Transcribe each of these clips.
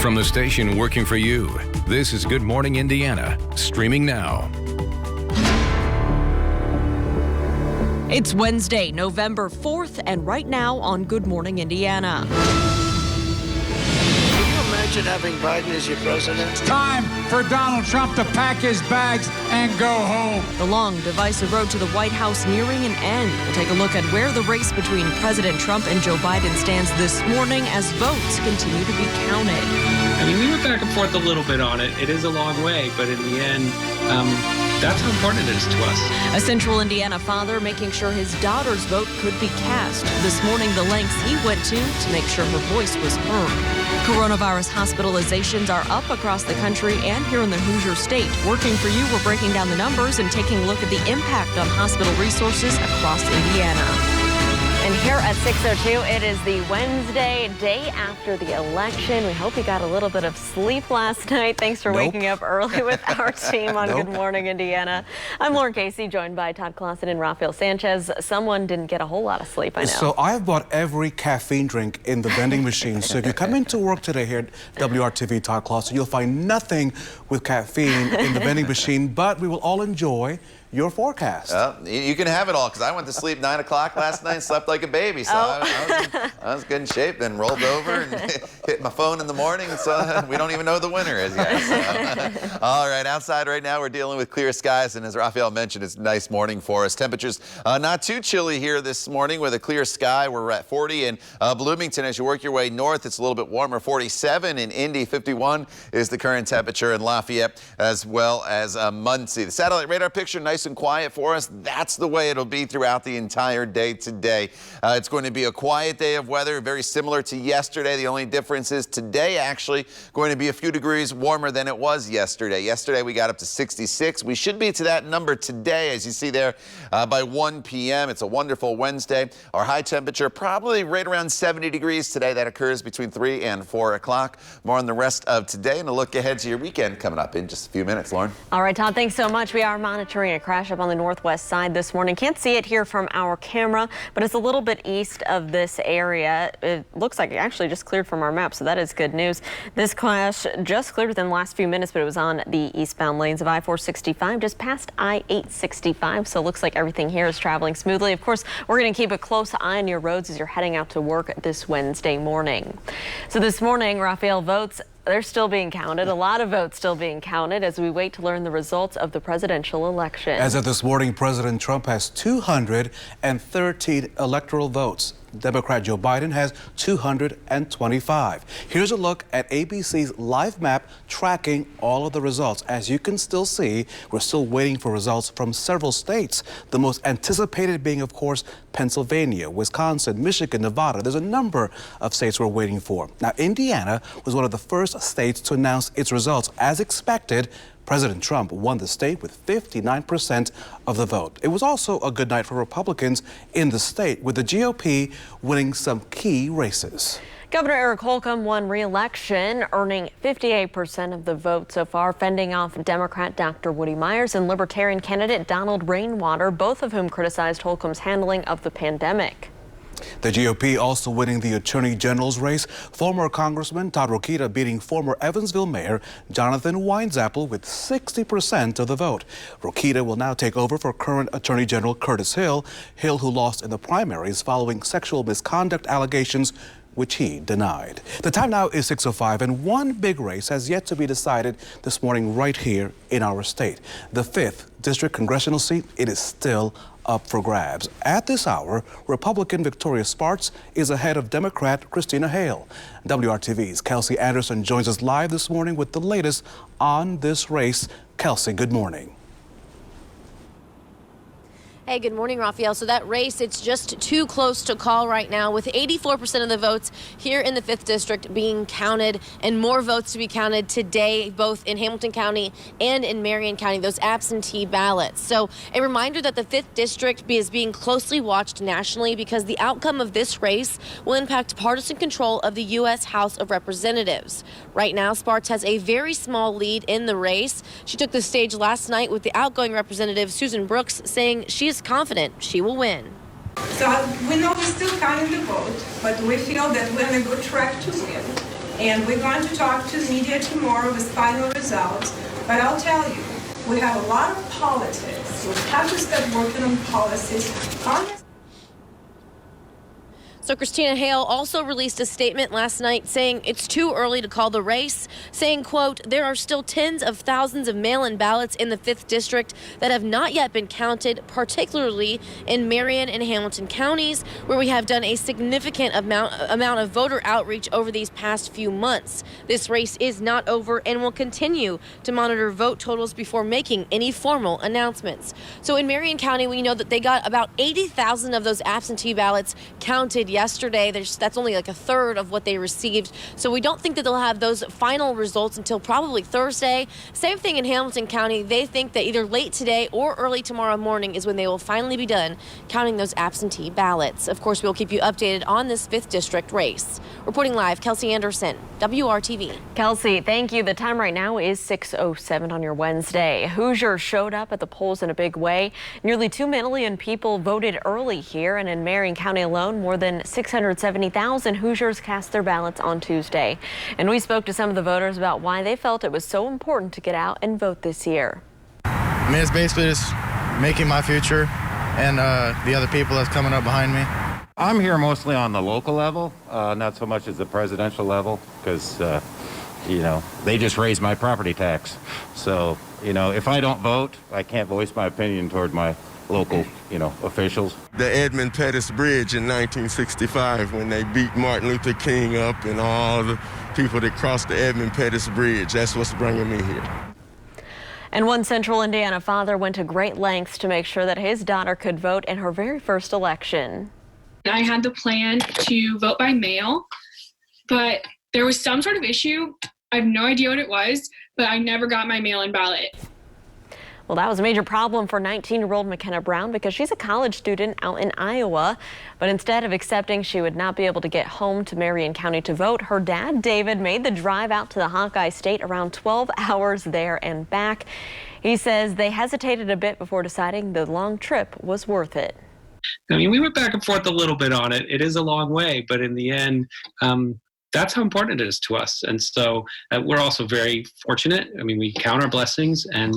From the station working for you, this is Good Morning Indiana, streaming now. It's Wednesday, November 4th, and right now on Good Morning Indiana. Can you imagine having Biden as your president? It's time for Donald Trump to pack his bags and go home. The long, divisive road to the White House nearing an end. We'll take a look at where the race between President Trump and Joe Biden stands this morning as votes continue to be counted. I mean, we went back and forth a little bit on it. It is a long way, but in the end, that's how important it is to us. A central Indiana father making sure his daughter's vote could be cast. This morning, the lengths he went to make sure her voice was heard. Coronavirus hospitalizations are up across the country and here in the Hoosier state. Working for you, we're breaking down the numbers and taking a look at the impact on hospital resources across Indiana. And here at 6:02, it is the Wednesday, day after the election. We hope you got a little bit of sleep last night. Thanks for waking up early with our team on Good Morning Indiana. I'm Lauren Casey, joined by Todd Clausen and Rafael Sanchez. Someone didn't get a whole lot of sleep, I know. So I've bought every caffeine drink in the vending machine. So if you come into work today here at WRTV, Todd Clausen, you'll find nothing with caffeine in the vending machine, but we will all enjoy your forecast. You can have it all, because I went to sleep 9 o'clock last night and slept like a baby. So I was good in shape, then rolled over and hit my phone in the morning. So we don't even know who the winner is yet. So. All right, outside right now we're dealing with clear skies. And as Rafael mentioned, it's a nice morning for us. Temperatures not too chilly here this morning with a clear sky. We're at 40 in Bloomington. As you work your way north, it's a little bit warmer. 47 in Indy. 51 is the current temperature in Lafayette, as well as Muncie. The satellite radar picture, nice and quiet for us. That's the way it'll be throughout the entire day today. It's going to be a quiet day of weather, very similar to yesterday. The only difference is today actually going to be a few degrees warmer than it was yesterday. Yesterday we got up to 66. We should be to that number today, as you see there, by 1 p.m. It's a wonderful Wednesday. Our high temperature probably right around 70 degrees today. That occurs between 3 and 4 o'clock. More on the rest of today and a look ahead to your weekend coming up in just a few minutes, Lauren. All right, Todd, thanks so much. We are monitoring a crash up on the northwest side this morning. Can't see it here from our camera, but it's a little bit east of this area. It looks like it actually just cleared from our map, so that is good news. This crash just cleared within the last few minutes, but it was on the eastbound lanes of I-465, just past I-865, so it looks like everything here is traveling smoothly. Of course, we're going to keep a close eye on your roads as you're heading out to work this Wednesday morning. So this morning, Rafael, votes, they're still being counted. A lot of votes still being counted as we wait to learn the results of the presidential election. As of this morning, President Trump has 213 electoral votes. Democrat Joe Biden has 225. Here's a look at ABC's live map tracking all of the results. As you can still see, we're still waiting for results from several states. The most anticipated being, of course, Pennsylvania, Wisconsin, Michigan, Nevada. There's a number of states we're waiting for. Now, Indiana was one of the first states to announce its results. As expected, President Trump won the state with 59% of the vote. It was also a good night for Republicans in the state, with the GOP winning some key races. Governor Eric Holcomb won re-election, earning 58% of the vote so far, fending off Democrat Dr. Woody Myers and Libertarian candidate Donald Rainwater, both of whom criticized Holcomb's handling of the pandemic. The GOP also winning the Attorney General's race. Former Congressman Todd Rokita beating former Evansville Mayor Jonathan Weinzappel with 60% of the vote. Rokita will now take over for current Attorney General Curtis Hill, who lost in the primaries following sexual misconduct allegations, which he denied. The time now is 6:05, and one big race has yet to be decided this morning right here in our state. The 5th District Congressional seat, it is still up for grabs. At this hour, Republican Victoria Sparks is ahead of Democrat Christina Hale. WRTV's Kelsey Anderson joins us live this morning with the latest on this race. Kelsey, good morning. Hey, good morning, Rafael. So that race, it's just too close to call right now, with 84% of the votes here in the 5th District being counted and more votes to be counted today, both in Hamilton County and in Marion County, those absentee ballots. So a reminder that the 5th District is being closely watched nationally because the outcome of this race will impact partisan control of the U.S. House of Representatives. Right now, Sparks has a very small lead in the race. She took the stage last night with the outgoing Representative Susan Brooks saying she is confident she will win. So we know we're still counting the vote, but we feel that we're on a good track to win. And we're going to talk to the media tomorrow with final results. But I'll tell you, we have a lot of politics. We have to start working on policies. So Christina Hale also released a statement last night saying it's too early to call the race, saying, quote, there are still tens of thousands of mail-in ballots in the 5th District that have not yet been counted, particularly in Marion and Hamilton counties, where we have done a significant amount of voter outreach over these past few months. This race is not over and will continue to monitor vote totals before making any formal announcements. So in Marion County, we know that they got about 80,000 of those absentee ballots counted yesterday. That's only like a third of what they received. So we don't think that they'll have those final results until probably Thursday. Same thing in Hamilton County. They think that either late today or early tomorrow morning is when they will finally be done counting those absentee ballots. Of course, we'll keep you updated on this 5th District race. Reporting live, Kelsey Anderson, WRTV. Kelsey, thank you. The time right now is 6:07 on your Wednesday. Hoosier showed up at the polls in a big way. Nearly 2 million people voted early here, and in Marion County alone, more than 670,000 Hoosiers cast their ballots on Tuesday. And we spoke to some of the voters about why they felt it was so important to get out and vote this year. I mean, it's basically just making my future and the other people that's coming up behind me. I'm here mostly on the local level, not so much as the presidential level, because, you know, they just raised my property tax. So, you know, if I don't vote, I can't voice my opinion toward my local, you know, officials. The Edmund Pettus Bridge in 1965, when they beat Martin Luther King up and all the people that crossed the Edmund Pettus Bridge, that's what's bringing me here. And one central Indiana father went to great lengths to make sure that his daughter could vote in her very first election. I had the plan to vote by mail, but there was some sort of issue. I have no idea what it was, but I never got my mail-in ballot. Well, that was a major problem for 19-year-old McKenna Brown because she's a college student out in Iowa. But instead of accepting she would not be able to get home to Marion County to vote, her dad, David, made the drive out to the Hawkeye State, around 12 hours there and back. He says they hesitated a bit before deciding the long trip was worth it. I mean, we went back and forth a little bit on it. It is a long way, but in the end, that's how important it is to us. And so we're also very fortunate. I mean, we count our blessings, and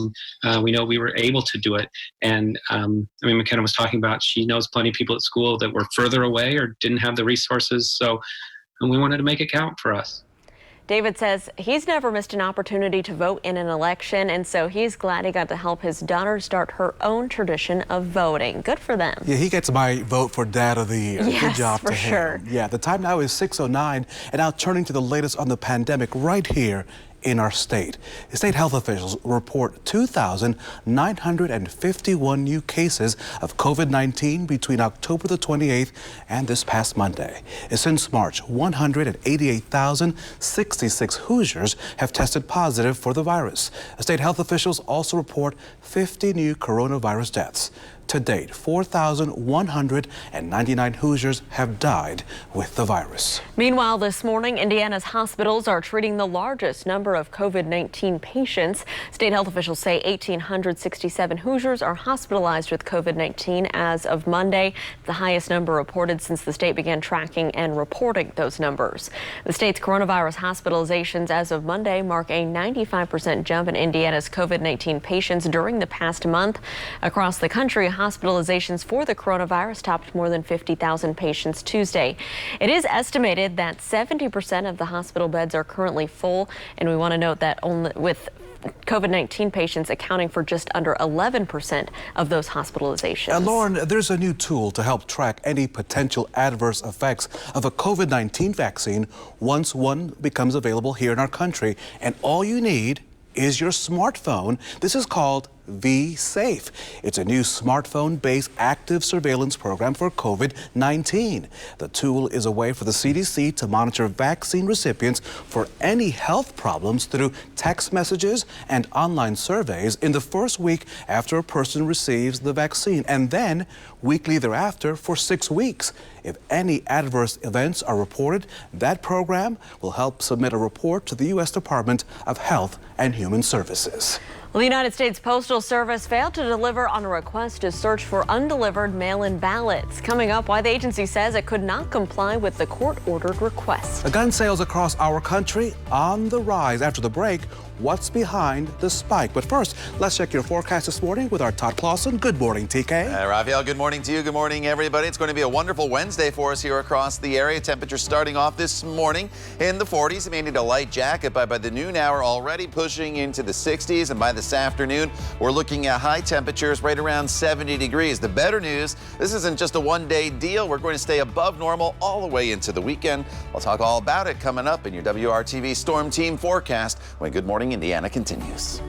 we know we were able to do it. And I mean, McKenna was talking about she knows plenty of people at school that were further away or didn't have the resources. So we wanted to make it count for us. David says he's never missed an opportunity to vote in an election, and so he's glad he got to help his daughter start her own tradition of voting. Good for them. Yeah, he gets my vote for Dad of the Year. Yes, good job for to sure. him. Yeah, the time now is 6:09, and now turning to the latest on the pandemic right here in our state. State health officials report 2,951 new cases of COVID-19 between October the 28th and this past Monday. Since March, 188,066 Hoosiers have tested positive for the virus. State health officials also report 50 new coronavirus deaths. To date, 4,199 Hoosiers have died with the virus. Meanwhile, this morning, Indiana's hospitals are treating the largest number of COVID-19 patients. State health officials say 1,867 Hoosiers are hospitalized with COVID-19 as of Monday, the highest number reported since the state began tracking and reporting those numbers. The state's coronavirus hospitalizations as of Monday mark a 95% jump in Indiana's COVID-19 patients during the past month. Across the country, hospitalizations for the coronavirus topped more than 50,000 patients Tuesday. It is estimated that 70% of the hospital beds are currently full, and we want to note that only with COVID-19 patients accounting for just under 11% of those hospitalizations. Lauren, there's a new tool to help track any potential adverse effects of a COVID-19 vaccine once one becomes available here in our country, and all you need is your smartphone. This is called V-Safe. It's a new smartphone-based active surveillance program for COVID-19. The tool is a way for the CDC to monitor vaccine recipients for any health problems through text messages and online surveys in the first week after a person receives the vaccine, and then weekly thereafter for 6 weeks. If any adverse events are reported, that program will help submit a report to the U.S. Department of Health and Human Services. Well, the United States Postal Service failed to deliver on a request to search for undelivered mail-in ballots. Coming up, why the agency says it could not comply with the court-ordered request. Gun sales across our country on the rise. After the break, what's behind the spike? But first, let's check your forecast this morning with our Todd Clausen. Good morning, TK. Raphael, good morning to you. Good morning, everybody. It's going to be a wonderful Wednesday for us here across the area. Temperatures starting off this morning in the 40s. You may need a light jacket, but by the noon hour, already pushing into the 60s. And by this afternoon, we're looking at high temperatures right around 70 degrees. The better news, this isn't just a one-day deal. We're going to stay above normal all the way into the weekend. I'll talk all about it coming up in your WRTV Storm Team forecast when Good Morning Indiana continues.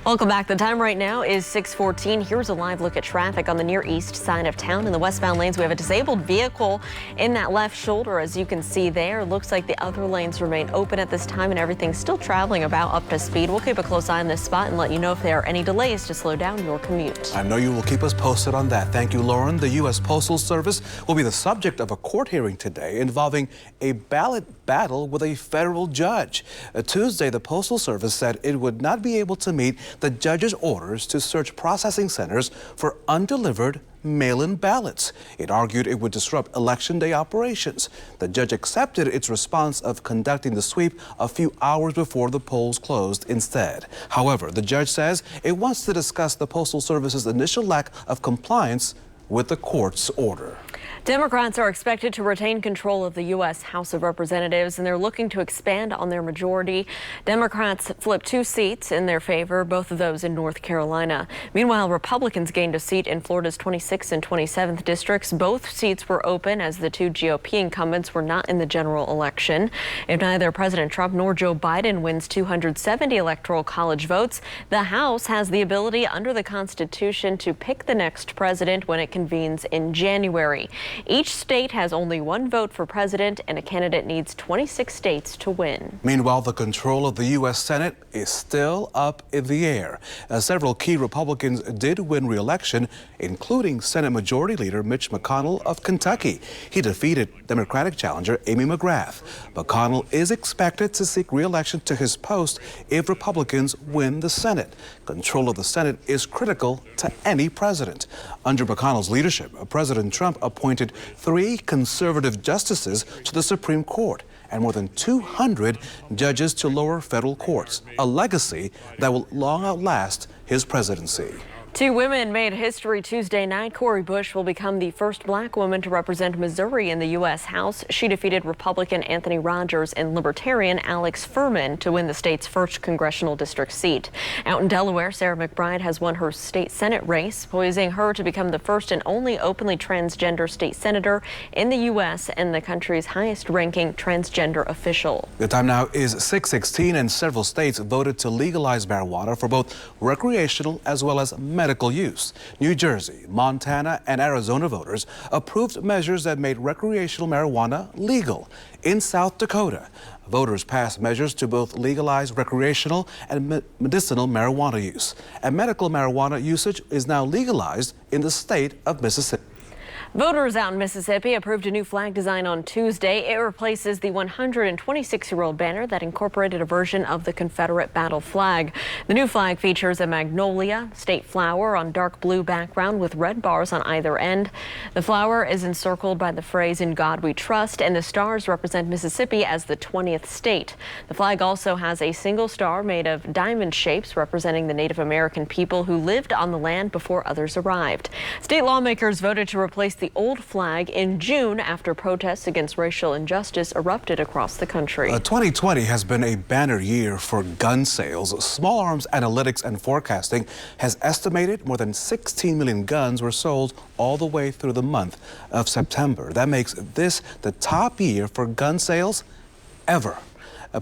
Welcome back. The time right now is 6:14. Here's a live look at traffic on the near east side of town. In the westbound lanes, we have a disabled vehicle in that left shoulder, as you can see there. Looks like the other lanes remain open at this time, and everything's still traveling about up to speed. We'll keep a close eye on this spot and let you know if there are any delays to slow down your commute. I know you will keep us posted on that. Thank you, Lauren. The U.S. Postal Service will be the subject of a court hearing today involving a ballot battle with a federal judge. Tuesday, the Postal Service said it would not be able to meet the judge's orders to search processing centers for undelivered mail-in ballots. It argued it would disrupt Election Day operations. The judge accepted its response of conducting the sweep a few hours before the polls closed instead. However, the judge says it wants to discuss the Postal Service's initial lack of compliance with the court's order. Democrats are expected to retain control of the U.S. House of Representatives, and they're looking to expand on their majority. Democrats flipped 2 seats in their favor, both of those in North Carolina. Meanwhile, Republicans gained a seat in Florida's 26th and 27th districts. Both seats were open as the 2 GOP incumbents were not in the general election. If neither President Trump nor Joe Biden wins 270 electoral college votes, the House has the ability under the Constitution to pick the next president when it convenes in January. Each state has only 1 vote for president, and a candidate needs 26 states to win. Meanwhile, the control of the U.S. Senate is still up in the air. Several key Republicans did win re-election, including Senate Majority Leader Mitch McConnell of Kentucky. He defeated Democratic challenger Amy McGrath. McConnell is expected to seek re-election to his post if Republicans win the Senate. Control of the Senate is critical to any president. Under McConnell's leadership, President Trump appointed 3 conservative justices to the Supreme Court and more than 200 judges to lower federal courts, a legacy that will long outlast his presidency. 2 women made history Tuesday night. Cori Bush will become the first black woman to represent Missouri in the U.S. House. She defeated Republican Anthony Rogers and Libertarian Alex Furman to win the state's first congressional district seat. Out in Delaware, Sarah McBride has won her state Senate race, poising her to become the first and only openly transgender state senator in the U.S. and the country's highest-ranking transgender official. The time now is 6:16, and several states voted to legalize marijuana for both recreational as well as medical use. New Jersey, Montana, and Arizona voters approved measures that made recreational marijuana legal. In South Dakota, voters passed measures to both legalize recreational and medicinal marijuana use. And medical marijuana usage is now legalized in the state of Mississippi. Voters out in Mississippi approved a new flag design on Tuesday. It replaces the 126-year-old banner that incorporated a version of the Confederate battle flag. The new flag features a magnolia state flower on dark blue background with red bars on either end. The flower is encircled by the phrase "In God We Trust," and the stars represent Mississippi as the 20th state. The flag also has a single star made of diamond shapes representing the Native American people who lived on the land before others arrived. State lawmakers voted to replace the old flag in June after protests against racial injustice erupted across the country. 2020 has been a banner year for gun sales. Small Arms Analytics and Forecasting has estimated more than 16 million guns were sold all the way through the month of September. That makes this the top year for gun sales ever.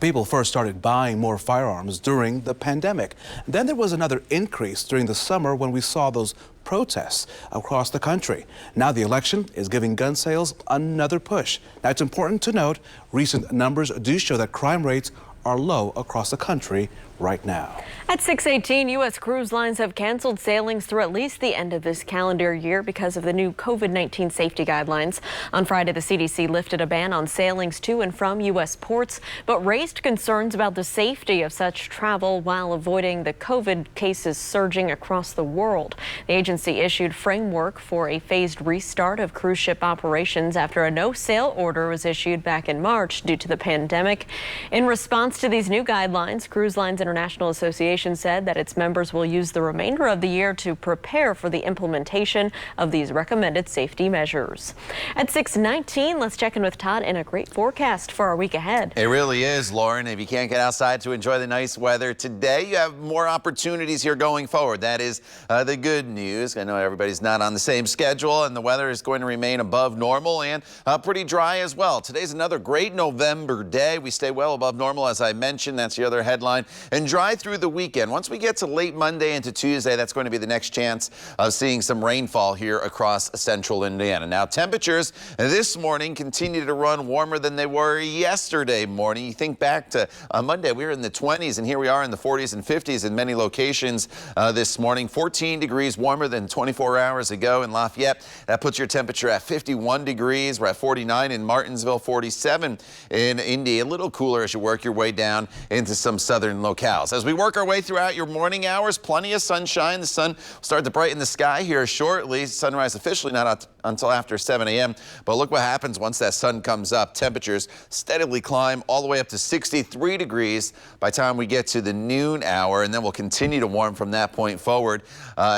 People first started buying more firearms during the pandemic. Then there was another increase during the summer when we saw those protests across the country. Now the election is giving gun sales another push. Now it's important to note recent numbers do show that crime rates are low across the country right now. At 6:18, U.S. cruise lines have canceled sailings through at least the end of this calendar year because of the new COVID-19 safety guidelines. On Friday, the CDC lifted a ban on sailings to and from U.S. ports, but raised concerns about the safety of such travel while avoiding the COVID cases surging across the world. The agency issued framework for a phased restart of cruise ship operations after a no-sail order was issued back in March due to the pandemic. In response to these new guidelines, Cruise Lines International Association said that its members will use the remainder of the year to prepare for the implementation of these recommended safety measures. At 6:19, let's check in with Todd in a great forecast for our week ahead. It really is, Lauren. If you can't get outside to enjoy the nice weather today, you have more opportunities here going forward. That is the good news. I know everybody's not on the same schedule, and the weather is going to remain above normal and pretty dry as well. Today's another great November day. We stay well above normal, as I mentioned. That's the other headline. And dry through the weekend. Once we get to late Monday into Tuesday, that's going to be the next chance of seeing some rainfall here across central Indiana. Now, temperatures this morning continue to run warmer than they were yesterday morning. You think back to Monday, we were in the 20s, and here we are in the 40s and 50s in many locations this morning. 14 degrees warmer than 24 hours ago in Lafayette. That puts your temperature at 51 degrees. We're at 49 in Martinsville, 47 in Indy. A little cooler as you work your way down into some southern locales. As we work our way throughout your morning hours, plenty of sunshine. The sun will start to brighten the sky here shortly. Sunrise officially not until after 7 a.m. But look what happens once that sun comes up. Temperatures steadily climb all the way up to 63 degrees by the time we get to the noon hour, and then we'll continue to warm from that point forward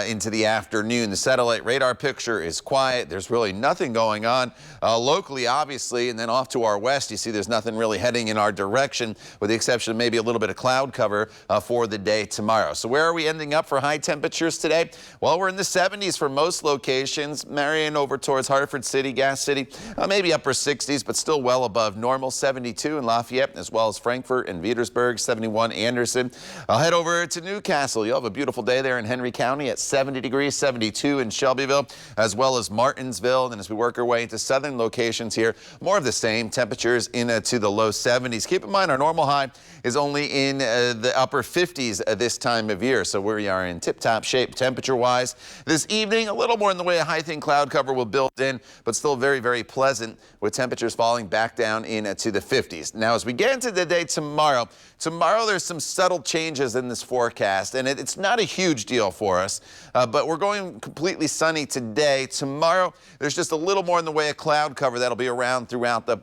into the afternoon. The satellite radar picture is quiet. There's really nothing going on locally, obviously, and then off to our west, you see there's nothing really heading in our direction, with the exception of maybe a little bit of cloud cover for the day tomorrow. So where are we ending up for high temperatures today? Well, we're in the 70s for most locations. Marion over towards Hartford City, Gas City, maybe upper 60s, but still well above normal. 72 in Lafayette, as well as Frankfort and Petersburg, 71 Anderson. I'll head over to Newcastle. You'll have a beautiful day there in Henry County at 70 degrees, 72 in Shelbyville, as well as Martinsville. And as we work our way into southern locations here, more of the same temperatures into the low 70s. Keep in mind, our normal high is only in the upper 50s this time of year, so we are in tip-top shape temperature-wise. This evening, a little more in the way of high-thin cloud cover will build in, but still very, very pleasant, with temperatures falling back down into the 50s. Now, as we get into the day tomorrow, there's some subtle changes in this forecast, and it's not a huge deal for us, but we're going completely sunny today. Tomorrow, there's just a little more in the way of cloud cover that'll be around throughout the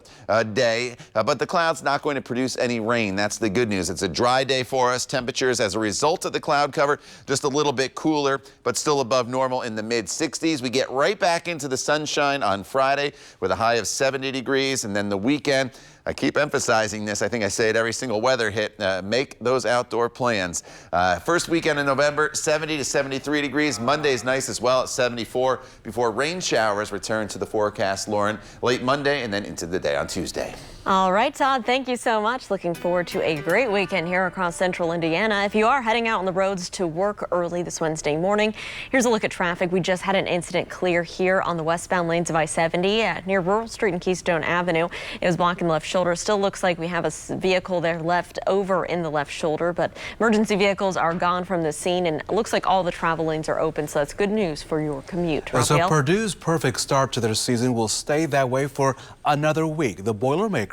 day, but the cloud's not going to produce any rain. That's the good news. It's a dry day for us. Temperatures as a result of the cloud cover just a little bit cooler, but still above normal in the mid-60s. We get right back into the sunshine on Friday with a high of 70 degrees, and then the weekend, I keep emphasizing this. I think I say it every single weather hit. Make those outdoor plans. First weekend in November, 70 to 73 degrees. Monday's nice as well at 74 before rain showers return to the forecast, Lauren, late Monday and then into the day on Tuesday. All right, Todd, thank you so much. Looking forward to a great weekend here across central Indiana. If you are heading out on the roads to work early this Wednesday morning, here's a look at traffic. We just had an incident clear here on the westbound lanes of I-70 near Rural Street and Keystone Avenue. It was blocking the left shoulder. Still looks like we have a vehicle there left over in the left shoulder, but emergency vehicles are gone from the scene, and it looks like all the travel lanes are open, so that's good news for your commute. Raphael? So Purdue's perfect start to their season will stay that way for another week. The Boilermakers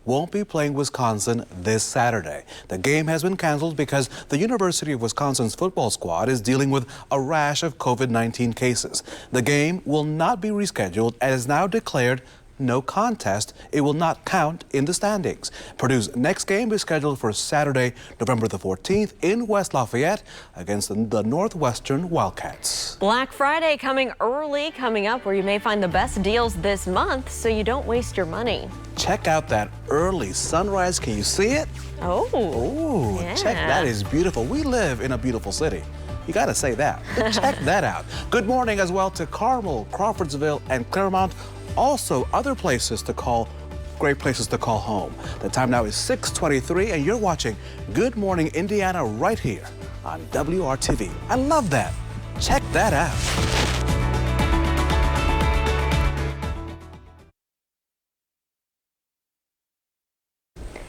won't be playing Wisconsin this Saturday. The game has been canceled because the University of Wisconsin's football squad is dealing with a rash of COVID-19 cases. The game will not be rescheduled and is now declared no contest. It will not count in the standings. Purdue's next game is scheduled for Saturday, November the 14th in West Lafayette against the Northwestern Wildcats. Black Friday coming up, where you may find the best deals this month so you don't waste your money. Check out that early sunrise. Can you see it? Oh, yeah. Check, that is beautiful. We live in a beautiful city. You got to say that. Check that out. Good morning as well to Carmel, Crawfordsville, and Claremont. Also, other places to call, great places to call home. The time now is 6:23, and you're watching Good Morning Indiana right here on WRTV. I love that. Check that out.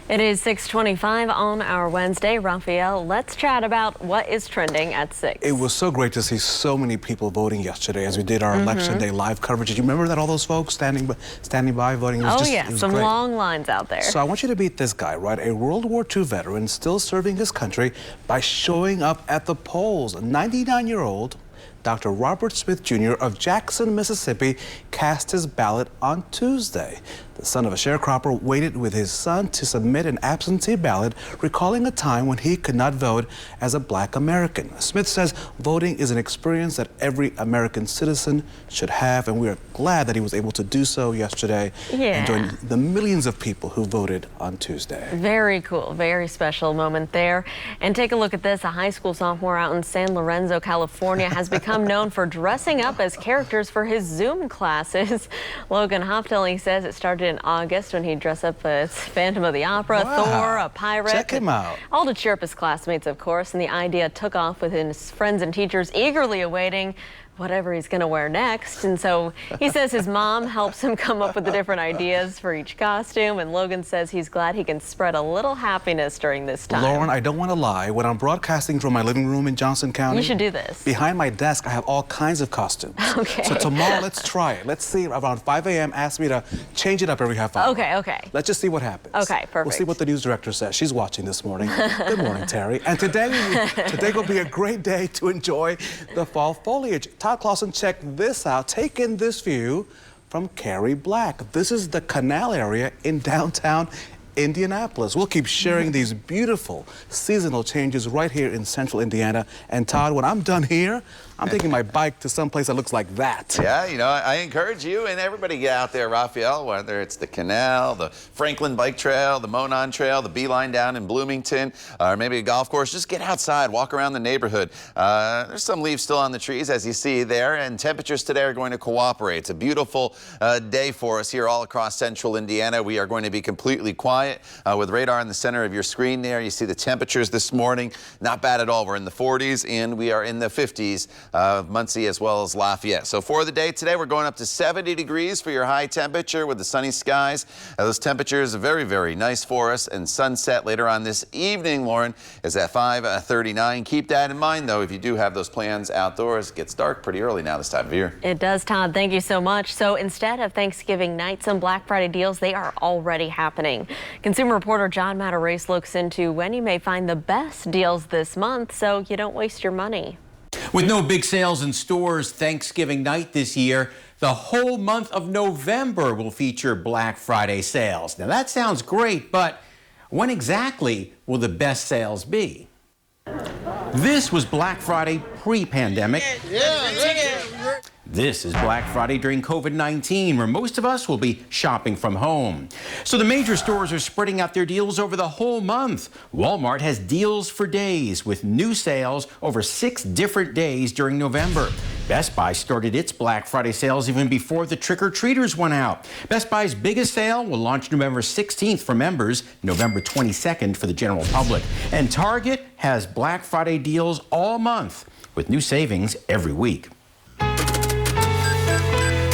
It is 6:25 on our Wednesday. Raphael, let's chat about what is trending at 6. It was so great to see so many people voting yesterday as we did our Election Day live coverage. Did you remember that, all those folks standing by voting? Some great. long lines out there. So I want you to meet this guy, right? A World War II veteran still serving his country by showing up at the polls. A 99-year-old Dr. Robert Smith Jr. of Jackson, Mississippi, cast his ballot on Tuesday. The son of a sharecropper waited with his son to submit an absentee ballot, recalling a time when he could not vote as a black American. Smith says voting is an experience that every American citizen should have, and we are glad that he was able to do so yesterday and join the millions of people who voted on Tuesday. Very cool, very special moment there. And take a look at this. A high school sophomore out in San Lorenzo, California has become known for dressing up as characters for his Zoom classes. Logan Hoftelling says it started in August when he dressed up as Phantom of the Opera, Thor, a pirate. Check him out. All to cheer up his classmates, of course, and the idea took off with his friends and teachers eagerly awaiting whatever he's going to wear next. And so he says his mom helps him come up with the different ideas for each costume, and Logan says he's glad he can spread a little happiness during this time. Lauren, I don't want to lie. When I'm broadcasting from my living room in Johnson County, you should do this. Behind my desk, I have all kinds of costumes. Okay. So tomorrow, let's try it. Let's see, around 5 a.m., ask me to change it up every half hour. Okay. Let's just see what happens. Okay, perfect. We'll see what the news director says. She's watching this morning. Good morning, Terry. And today will be a great day to enjoy the fall foliage. Todd Clausen, check this out. Take in this view from Carrie Black. This is the canal area in downtown Indianapolis. We'll keep sharing these beautiful seasonal changes right here in central Indiana. And Todd, when I'm done here, I'm taking my bike to someplace that looks like that. Yeah, you know, I encourage you and everybody get out there, Raphael, whether it's the canal, the Franklin Bike Trail, the Monon Trail, the Beeline down in Bloomington, or maybe a golf course. Just get outside, walk around the neighborhood. There's some leaves still on the trees, as you see there, and temperatures today are going to cooperate. It's a beautiful day for us here all across central Indiana. We are going to be completely quiet with radar in the center of your screen there. You see the temperatures this morning, not bad at all. We're in the 40s, and we are in the 50s. Muncie as well as Lafayette. So for the day today, we're going up to 70 degrees for your high temperature with the sunny skies. Those temperatures are very, very nice for us. And sunset later on this evening, Lauren, is at 5:39. Keep that in mind, though, if you do have those plans outdoors. It gets dark pretty early now this time of year. It does, Todd. Thank you so much. So instead of Thanksgiving night, some Black Friday deals, they are already happening. Consumer reporter John Matarese looks into when you may find the best deals this month so you don't waste your money. With no big sales in stores Thanksgiving night this year, the whole month of November will feature Black Friday sales. Now that sounds great, but when exactly will the best sales be? This was Black Friday pre-pandemic. This is Black Friday during COVID-19, where most of us will be shopping from home. So the major stores are spreading out their deals over the whole month. Walmart has deals for days with new sales over 6 different days during November. Best Buy started its Black Friday sales even before the trick-or-treaters went out. Best Buy's biggest sale will launch November 16th for members, November 22nd for the general public. And Target has Black Friday deals all month with new savings every week.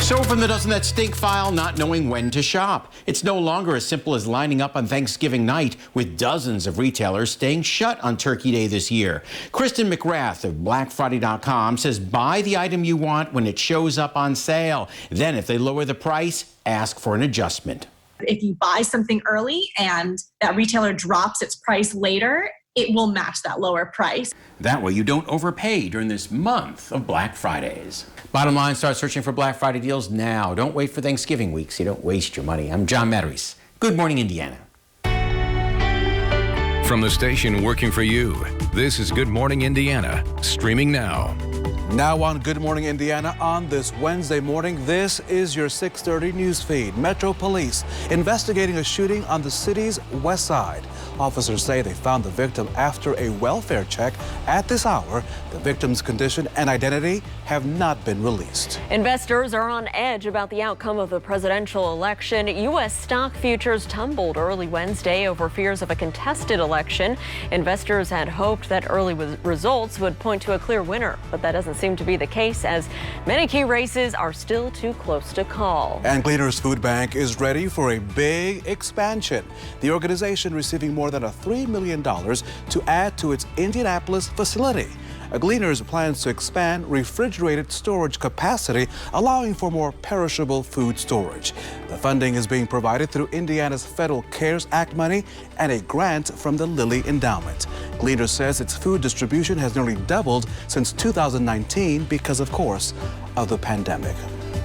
So from the Doesn't That Stink file, not knowing when to shop. It's no longer as simple as lining up on Thanksgiving night, with dozens of retailers staying shut on Turkey Day this year. Kristen McGrath of BlackFriday.com says buy the item you want when it shows up on sale. Then if they lower the price, ask for an adjustment. If you buy something early and that retailer drops its price later, it will match that lower price. That way you don't overpay during this month of Black Fridays. Bottom line, start searching for Black Friday deals now. Don't wait for Thanksgiving week so you don't waste your money. I'm John Matarese. Good morning, Indiana. From the station working for you, this is Good Morning Indiana, streaming now. Now on Good Morning Indiana on this Wednesday morning, this is your 6:30 news feed. Metro Police investigating a shooting on the city's west side. Officers say they found the victim after a welfare check. At this hour, the victim's condition and identity have not been released. Investors are on edge about the outcome of the presidential election. U.S. stock futures tumbled early Wednesday over fears of a contested election. Investors had hoped that early results would point to a clear winner, but that doesn't doesn't seem to be the case, as many key races are still too close to call. And Gleaner's Food Bank is ready for a big expansion. The organization receiving more than $3 million to add to its Indianapolis facility. Gleaner's plans to expand refrigerated storage capacity, allowing for more perishable food storage. The funding is being provided through Indiana's Federal CARES Act money and a grant from the Lilly Endowment. Gleaner says its food distribution has nearly doubled since 2019 because, of course, of the pandemic.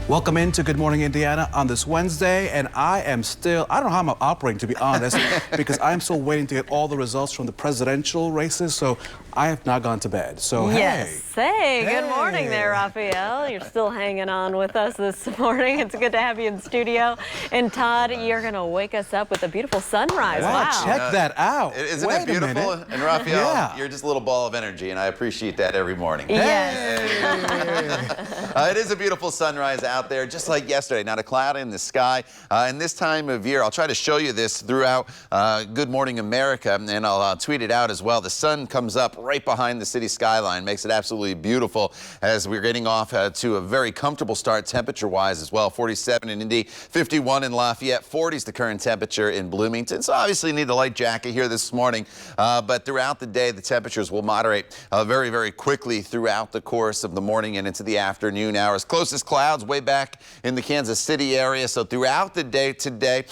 Welcome into Good Morning Indiana on this Wednesday, and I don't know how I'm operating, to be honest, because I'm still waiting to get all the results from the presidential races, so I have not gone to bed. So, yes. Hey, good morning there, Raphael. You're still hanging on with us this morning. It's good to have you in studio. And Todd, you're going to wake us up with a beautiful sunrise. Wow. Check that out. Isn't it beautiful? And Raphael, you're just a little ball of energy, and I appreciate that every morning. Yes. It is a beautiful sunrise out there, just like yesterday. Not a cloud in the sky. And this time of year, I'll try to show you this throughout Good Morning America, and I'll tweet it out as well. The sun comes up right behind the city skyline, makes it absolutely beautiful as we're getting off to a very comfortable start temperature-wise as well. 47 in Indy, 51 in Lafayette, 40 is the current temperature in Bloomington. So obviously need a light jacket here this morning, but throughout the day, the temperatures will moderate very, very quickly throughout the course of the morning and into the afternoon hours. Closest clouds way back in the Kansas City area. So throughout the day today,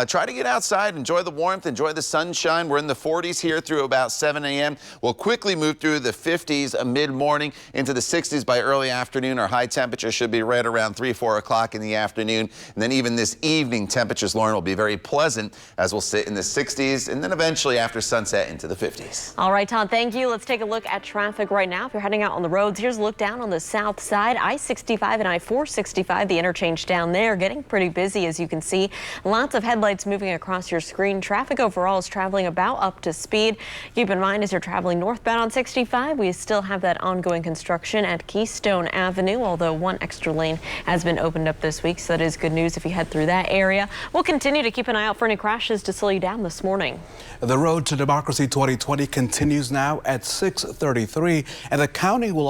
try to get outside, enjoy the warmth, enjoy the sunshine. We're in the 40s here through about 7 a.m. We'll quickly move through the 50s mid-morning into the 60s by early afternoon. Our high temperature should be right around 3-4 o'clock in the afternoon. And then even this evening, temperatures, Lauren, will be very pleasant as we'll sit in the 60s and then eventually after sunset into the 50s. All right, Todd, thank you. Let's take a look at traffic right now. If you're heading out on the roads, here's a look down on the south side. I-65 and I-465, the interchange down there, getting pretty busy, as you can see. Lots of headlights moving across your screen. Traffic overall is traveling about up to speed. Keep in mind, as you're traveling northbound on 65, we still have that ongoing construction at Keystone Avenue, although one extra lane has been opened up this week, so that is good news if you head through that area. We'll continue to keep an eye out for any crashes to slow you down this morning. The road to Democracy 2020 continues now at 6:33, and the counting will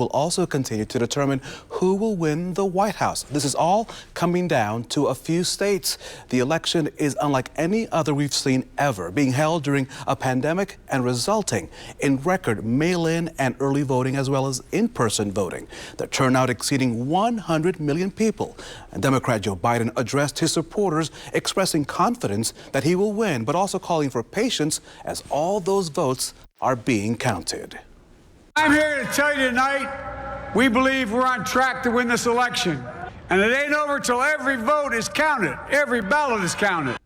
also continue to determine who will win the White House. This is all coming down to a few states. The election is unlike any other we've seen ever, being held during a pandemic and resulting in record mail-in and early voting as well as in-person voting. The turnout exceeding 100 million people. And Democrat Joe Biden addressed his supporters, expressing confidence that he will win, but also calling for patience as all those votes are being counted. I'm here to tell you tonight, we believe we're on track to win this election. And it ain't over till every vote is counted, every ballot is counted.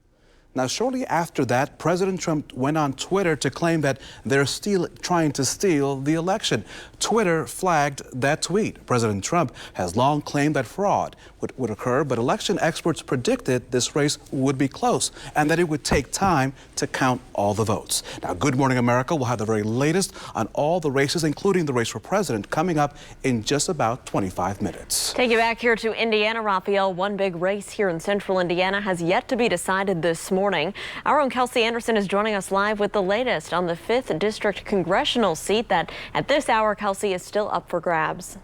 Now, shortly after that, President Trump went on Twitter to claim that they're still trying to steal the election. Twitter flagged that tweet. President Trump has long claimed that fraud would occur, but election experts predicted this race would be close and that it would take time to count all the votes. Now, Good Morning America will have the very latest on all the races, including the race for president, coming up in just about 25 minutes. Take you back here to Indiana, Raphael. One big race here in central Indiana has yet to be decided this morning. Our own Kelsey Anderson is joining us live with the latest on the 5th District congressional seat that at this hour, Kelsey, is still up for grabs.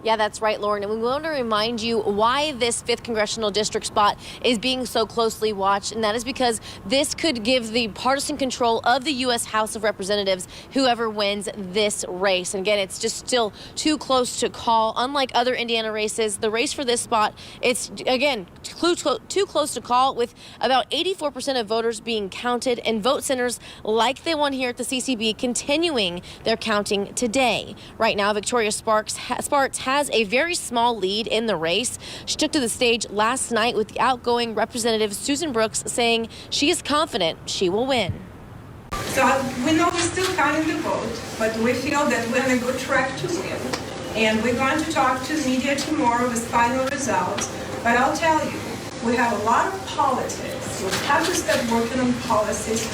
Yeah, that's right, Lauren. And we want to remind you why this 5th congressional district spot is being so closely watched. And that is because this could give the partisan control of the U.S. House of Representatives, whoever wins this race. And again, it's just still too close to call. Unlike other Indiana races, the race for this spot, it's, again, too close to call, with about 84% of voters being counted and vote centers like the one here at the CCB continuing their counting today. Right now, Victoria Sparks has a very small lead in the race. She took to the stage last night with the outgoing Representative Susan Brooks saying she is confident she will win. So we know we're still counting the vote, but we feel that we're on a good track to win. And we're going to talk to the media tomorrow with final results. But I'll tell you, we have a lot of politics. We have to start working on policies.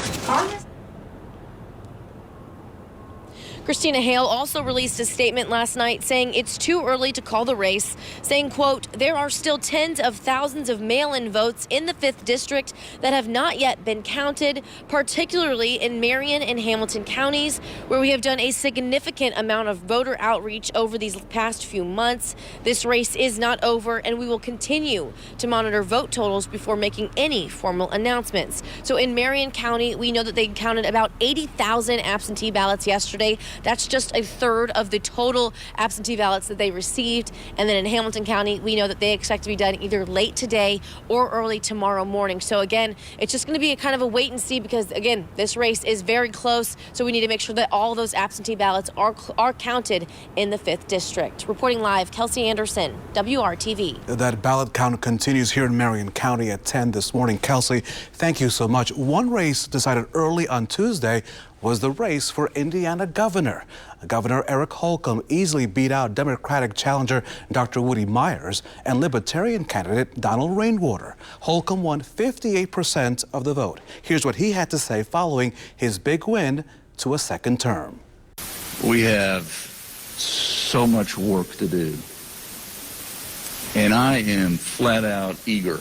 Christina Hale also released a statement last night saying it's too early to call the race, saying, quote, there are still tens of thousands of mail-in votes in the 5th District that have not yet been counted, particularly in Marion and Hamilton counties, where we have done a significant amount of voter outreach over these past few months. This race is not over, and we will continue to monitor vote totals before making any formal announcements. So in Marion County, we know that they counted about 80,000 absentee ballots yesterday. That's just a third of the total absentee ballots that they received. And then in Hamilton County, we know that they expect to be done either late today or early tomorrow morning. So again, it's just going to be a kind of a wait and see because, again, this race is very close. So we need to make sure that all those absentee ballots are counted in the 5th District. Reporting live, Kelsey Anderson, WRTV. That ballot count continues here in Marion County at 10 this morning. Kelsey, thank you so much. One race decided early on Tuesday was the race for Indiana governor. Governor Eric Holcomb easily beat out Democratic challenger Dr. Woody Myers and Libertarian candidate Donald Rainwater. Holcomb won 58% of the vote. Here's what he had to say following his big win to a second term. We have so much work to do, and I am flat out eager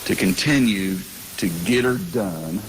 to continue to get her done.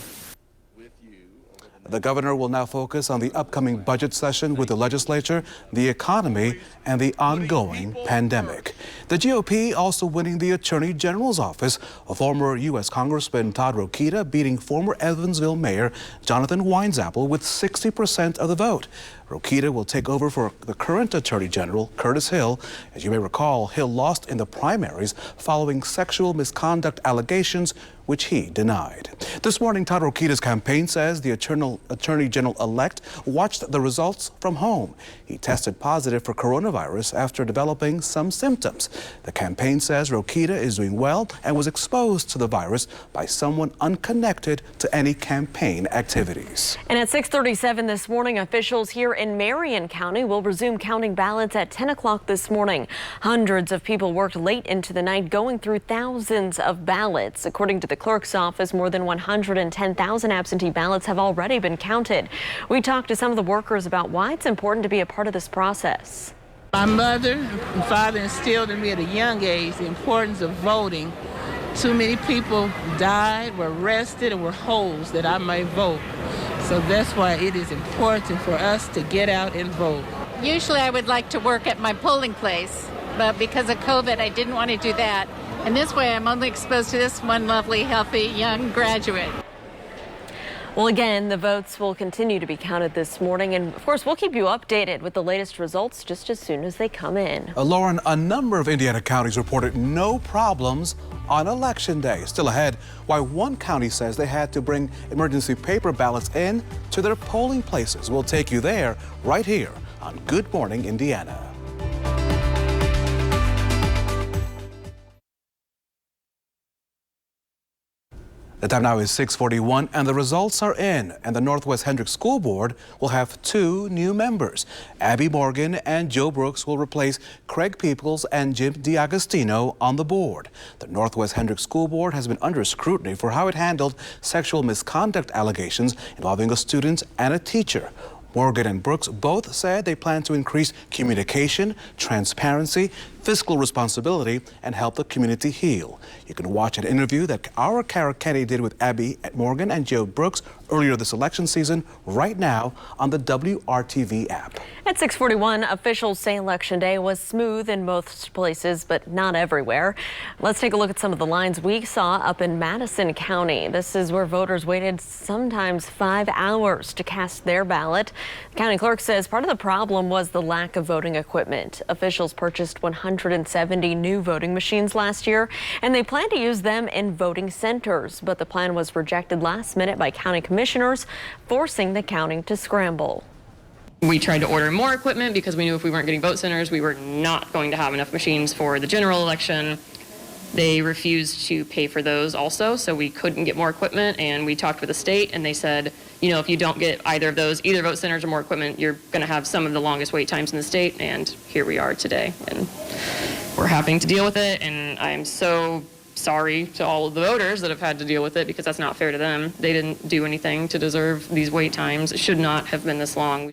The governor will now focus on the upcoming budget session with the legislature, the economy, and the ongoing pandemic. The GOP also winning the Attorney General's office. A former U.S. Congressman Todd Rokita beating former Evansville Mayor Jonathan Weinzapple with 60% of the vote. Rokita will take over for the current Attorney General, Curtis Hill. As you may recall, Hill lost in the primaries following sexual misconduct allegations, which he denied. This morning, Todd Rokita's campaign says the Attorney General-elect watched the results from home. He tested positive for coronavirus after developing some symptoms. The campaign says Rokita is doing well and was exposed to the virus by someone unconnected to any campaign activities. And at 6:37 this morning, officials here in Marion County will resume counting ballots at 10 o'clock this morning. Hundreds of people worked late into the night going through thousands of ballots. According to the clerk's office, more than 110,000 absentee ballots have already been counted. We talked to some of the workers about why it's important to be a part of this process. My mother and father instilled in me at a young age the importance of voting. Too many people died, were arrested, and were holes that I might vote. So that's why it is important for us to get out and vote. Usually I would like to work at my polling place, but because of COVID, I didn't want to do that. And this way I'm only exposed to this one lovely, healthy, young graduate. Well, again, the votes will continue to be counted this morning. And of course, we'll keep you updated with the latest results just as soon as they come in. Lauren, a number of Indiana counties reported no problems on Election Day. Still ahead, why one county says they had to bring emergency paper ballots in to their polling places. We'll take you there right here on Good Morning Indiana. The time now is 6:41 and the results are in, and the Northwest Hendricks School Board will have two new members. Abby Morgan and Joe Brooks will replace Craig Peoples and Jim DiAgostino on the board. The Northwest Hendricks School Board has been under scrutiny for how it handled sexual misconduct allegations involving a student and a teacher. Morgan and Brooks both said they plan to increase communication, transparency, fiscal responsibility, and help the community heal. You can watch an interview that our Kara Kenny did with Abby Morgan and Joe Brooks earlier this election season right now on the WRTV app. At 6:41, officials say Election Day was smooth in most places, but not everywhere. Let's take a look at some of the lines we saw up in Madison County. This is where voters waited sometimes 5 hours to cast their ballot. The county clerk says part of the problem was the lack of voting equipment. Officials purchased 170 new voting machines last year, and they plan to use them in voting centers. But the plan was rejected last minute by county commissioners, forcing the county to scramble. We tried to order more equipment because we knew if we weren't getting vote centers, we were not going to have enough machines for the general election. They refused to pay for those also, so we couldn't get more equipment, and we talked with the state, and they said, you know, if you don't get either of those, either vote centers or more equipment, you're going to have some of the longest wait times in the state, and here we are today, and we're having to deal with it, and I'm so sorry to all of the voters that have had to deal with it because that's not fair to them. They didn't do anything to deserve these wait times. It should not have been this long.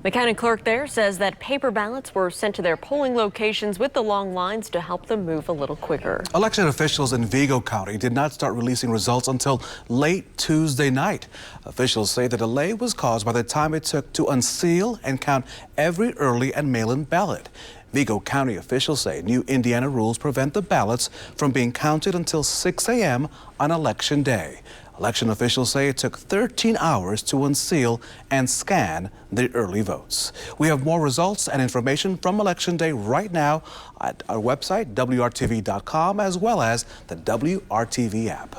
The county clerk there says that paper ballots were sent to their polling locations with the long lines to help them move a little quicker. Election officials in Vigo County did not start releasing results until late Tuesday night. Officials say the delay was caused by the time it took to unseal and count every early and mail-in ballot. Vigo County officials say new Indiana rules prevent the ballots from being counted until 6 a.m. on Election Day. Election officials say it took 13 hours to unseal and scan the early votes. We have more results and information from Election Day right now at our website, WRTV.com, as well as the WRTV app.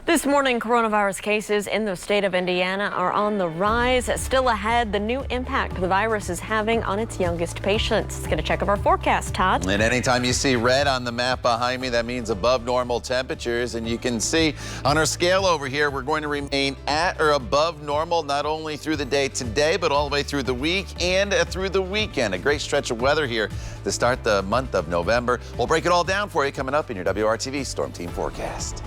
This morning, coronavirus cases in the state of Indiana are on the rise. Still ahead, the new impact the virus is having on its youngest patients. Let's get a check of our forecast, Todd. And anytime you see red on the map behind me, that means above normal temperatures. And you can see on our scale over here, we're going to remain at or above normal, not only through the day today, but all the way through the week and through the weekend. A great stretch of weather here to start the month of November. We'll break it all down for you coming up in your WRTV Storm Team Forecast.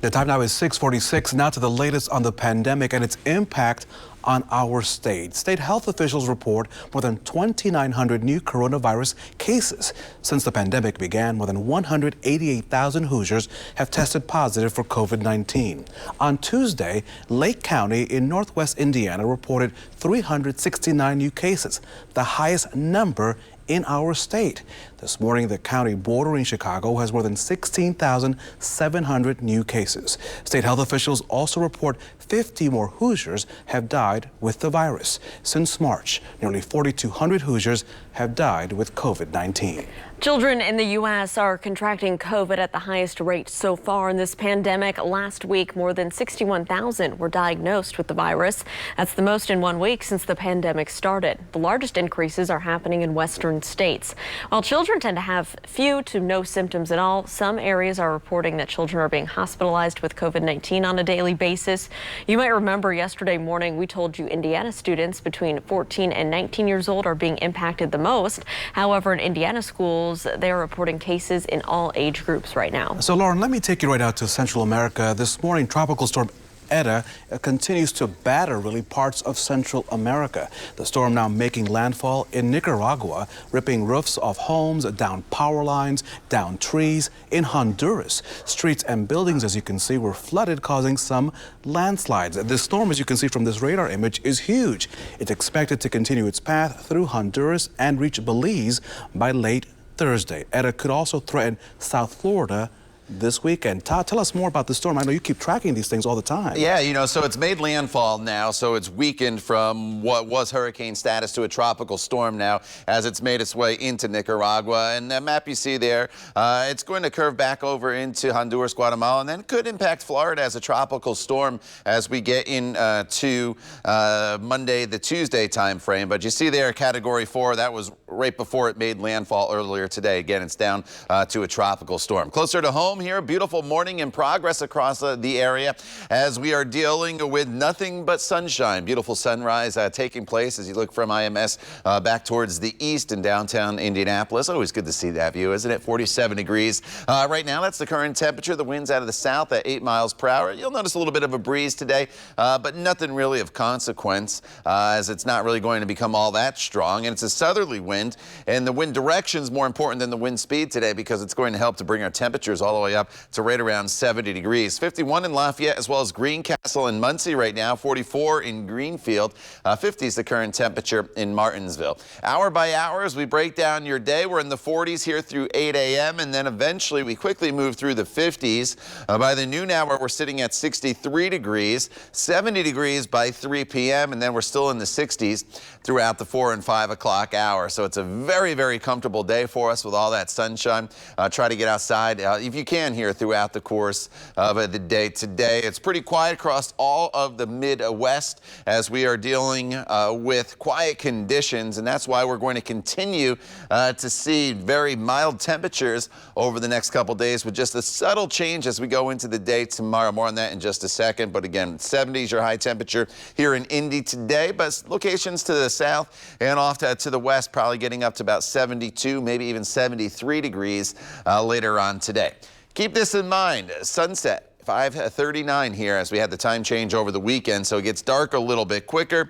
The time now is 6:46. Now to the latest on the pandemic and its impact on our state. State health officials report more than 2,900 new coronavirus cases. Since the pandemic began, more than 188,000 Hoosiers have tested positive for COVID-19. On Tuesday, Lake County in northwest Indiana reported 369 new cases, the highest number in our state. This morning, the county bordering Chicago has more than 16,700 new cases. State health officials also report 50 more Hoosiers have died with the virus. Since March, nearly 4,200 Hoosiers have died with COVID-19. Children in the U.S. are contracting COVID at the highest rate so far in this pandemic. Last week, more than 61,000 were diagnosed with the virus. That's the most in 1 week since the pandemic started. The largest increases are happening in western states. While children tend to have few to no symptoms at all, some areas are reporting that children are being hospitalized with COVID-19 on a daily basis. You might remember yesterday morning we told you Indiana students between 14 and 19 years old are being impacted the most. However, in Indiana schools, they are reporting cases in all age groups right now. So, Lauren, let me take you right out to Central America. This morning, Tropical Storm Eta continues to batter parts of Central America. The storm now making landfall in Nicaragua, ripping roofs off homes, down power lines, down trees. In Honduras, streets and buildings, as you can see, were flooded, causing some landslides. This storm, as you can see from this radar image, is huge. It's expected to continue its path through Honduras and reach Belize by late Thursday. Eta could also threaten South Florida this weekend. Todd, tell us more about the storm. I know you keep tracking these things all the time. Yeah, you know, so it's made landfall now, so it's weakened from what was hurricane status to a tropical storm now as it's made its way into Nicaragua. And the map you see there, it's going to curve back over into Honduras, Guatemala, and then could impact Florida as a tropical storm as we get into Monday, the Tuesday time frame. But you see there, Category 4, that was right before it made landfall earlier today. Again, it's down to a tropical storm. Closer to home here, beautiful morning in progress across the area as we are dealing with nothing but sunshine. Beautiful sunrise taking place as you look from IMS back towards the east in downtown Indianapolis. Always good to see that view, isn't it? 47 degrees right now. That's the current temperature. The wind's out of the south at 8 miles per hour. You'll notice a little bit of a breeze today, but nothing really of consequence as it's not really going to become all that strong. And it's a southerly wind, and the wind direction is more important than the wind speed today because it's going to help to bring our temperatures all the way up to right around 70 degrees. 51 in Lafayette as well as Greencastle and Muncie right now. 44 in Greenfield. 50 is the current temperature in Martinsville. Hour by hour as we break down your day, we're in the 40s here through 8 a.m. and then eventually we quickly move through the 50s. By the noon hour, we're sitting at 63 degrees, 70 degrees by 3 p.m. and then we're still in the 60s throughout the 4 and 5 o'clock hour. So it's a very, very comfortable day for us with all that sunshine. Try to get outside if you can here throughout the course of the day today. It's pretty quiet across all of the Midwest as we are dealing with quiet conditions, and that's why we're going to continue to see very mild temperatures over the next couple days with just a subtle change as we go into the day tomorrow. More on that in just a second, but again, 70s your high temperature here in Indy today, but locations to the south and off to the west probably getting up to about 72, maybe even 73 degrees later on today. Keep this in mind, sunset 5:39 here as we had the time change over the weekend, so it gets dark a little bit quicker.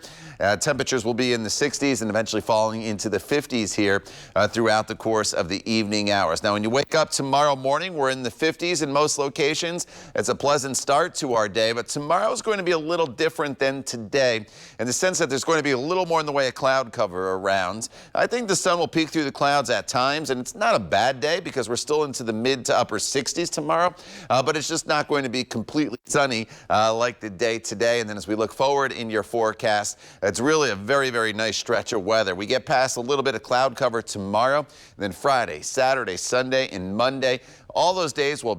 Temperatures will be in the 60s and eventually falling into the 50s here throughout the course of the evening hours. Now, when you wake up tomorrow morning, we're in the 50s in most locations. It's a pleasant start to our day, but tomorrow is going to be a little different than today in the sense that there's going to be a little more in the way of cloud cover around. I think the sun will peek through the clouds at times, and it's not a bad day because we're still into the mid to upper 60s tomorrow, but it's just not going to be completely sunny like the day today. And then as we look forward in your forecast, it's really a very, very nice stretch of weather. We get past a little bit of cloud cover tomorrow, and then Friday, Saturday, Sunday, and Monday. All those days will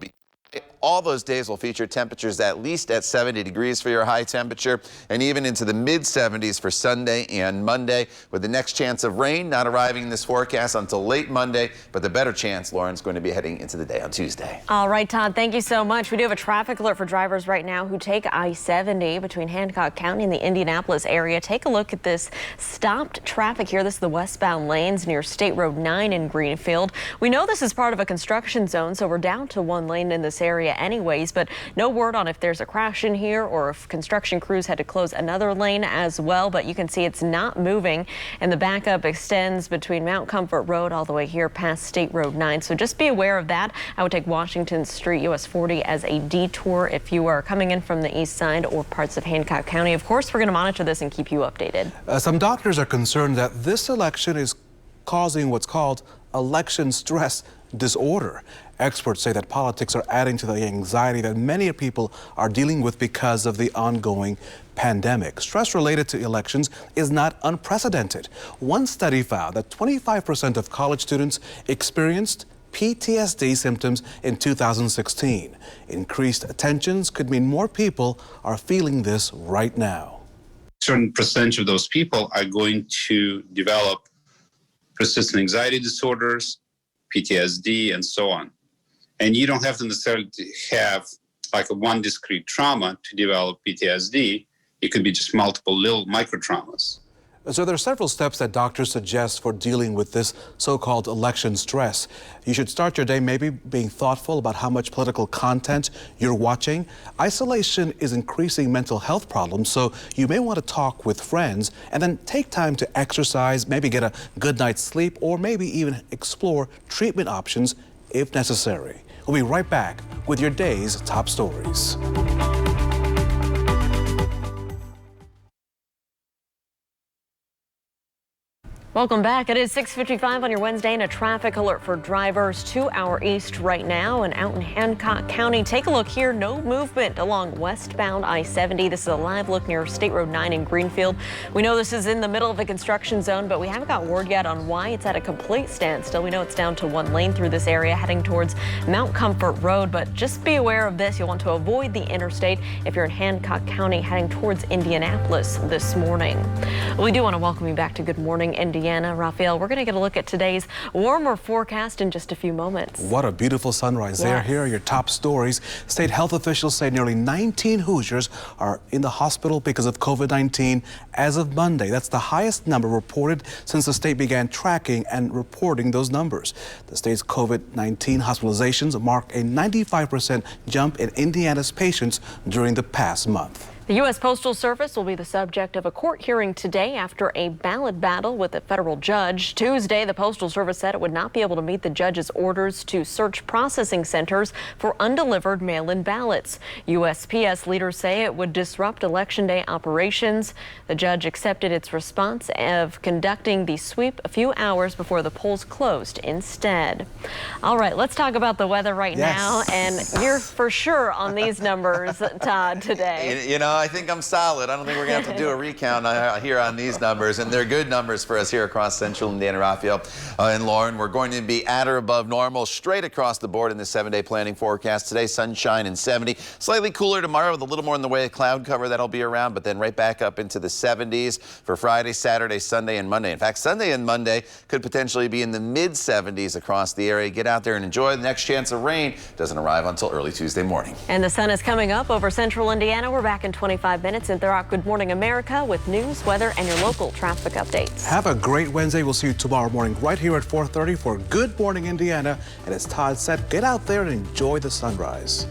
feature temperatures at least at 70 degrees for your high temperature, and even into the mid 70s for Sunday and Monday, with the next chance of rain not arriving in this forecast until late Monday, but the better chance, Lauren's going to be heading into the day on Tuesday. All right, Todd, thank you so much. We do have a traffic alert for drivers right now who take I-70 between Hancock County and the Indianapolis area. Take a look at this stopped traffic here. This is the westbound lanes near State Road 9 in Greenfield. We know this is part of a construction zone, so we're down to one lane in this area anyways, but no word on if there's a crash in here or if construction crews had to close another lane as well. But you can see it's not moving, and the backup extends between Mount Comfort Road all the way here past State Road 9. So just be aware of that. I would take Washington Street US 40 as a detour if you are coming in from the east side or parts of Hancock County. Of course, we're going to monitor this and keep you updated. Some doctors are concerned that this election is causing what's called election stress disorder. Experts say that politics are adding to the anxiety that many people are dealing with because of the ongoing pandemic. Stress related to elections is not unprecedented. One study found that 25% of college students experienced PTSD symptoms in 2016. Increased tensions could mean more people are feeling this right now. A certain percentage of those people are going to develop persistent anxiety disorders, PTSD, and so on. And you don't have to necessarily have like a one discrete trauma to develop PTSD. It could be just multiple little micro traumas. So there are several steps that doctors suggest for dealing with this so-called election stress. You should start your day maybe being thoughtful about how much political content you're watching. Isolation is increasing mental health problems, so you may want to talk with friends and then take time to exercise, maybe get a good night's sleep, or maybe even explore treatment options if necessary. We'll be right back with your day's top stories. Welcome back. It is 6:55 on your Wednesday, and a traffic alert for drivers to our east right now and out in Hancock County. Take a look here. No movement along westbound I-70. This is a live look near State Road 9 in Greenfield. We know this is in the middle of a construction zone, but we haven't got word yet on why it's at a complete standstill. We know it's down to one lane through this area heading towards Mount Comfort Road, but just be aware of this. You'll want to avoid the interstate if you're in Hancock County heading towards Indianapolis this morning. We do want to welcome you back to Good Morning Indiana. Raphael, we're going to get a look at today's warmer forecast in just a few moments. What a beautiful sunrise there. Yes. Here are your top stories. State health officials say nearly 19 Hoosiers are in the hospital because of COVID-19 as of Monday. That's the highest number reported since the state began tracking and reporting those numbers. The state's COVID-19 hospitalizations mark a 95% jump in Indiana's patients during the past month. The U.S. Postal Service will be the subject of a court hearing today after a ballot battle with a federal judge. Tuesday, the Postal Service said it would not be able to meet the judge's orders to search processing centers for undelivered mail-in ballots. USPS leaders say it would disrupt Election Day operations. The judge accepted its response of conducting the sweep a few hours before the polls closed instead. All right, let's talk about the weather right now. And you're for sure on these numbers, Todd, today. You know, I think I'm solid. I don't think we're going to have to do a recount here on these numbers, and they're good numbers for us here across central Indiana. Raphael and Lauren, we're going to be at or above normal straight across the board in the 7-day planning forecast. Today, sunshine and 70. Slightly cooler tomorrow with a little more in the way of cloud cover that'll be around, but then right back up into the 70s for Friday, Saturday, Sunday, and Monday. In fact, Sunday and Monday could potentially be in the mid-70s across the area. Get out there and enjoy. The next chance of rain doesn't arrive until early Tuesday morning. And the sun is coming up over central Indiana. We're back in 25 minutes and throughout Good Morning America with news, weather, and your local traffic updates. Have a great Wednesday. We'll see you tomorrow morning right here at 4:30 for Good Morning Indiana. And as Todd said, get out there and enjoy the sunrise.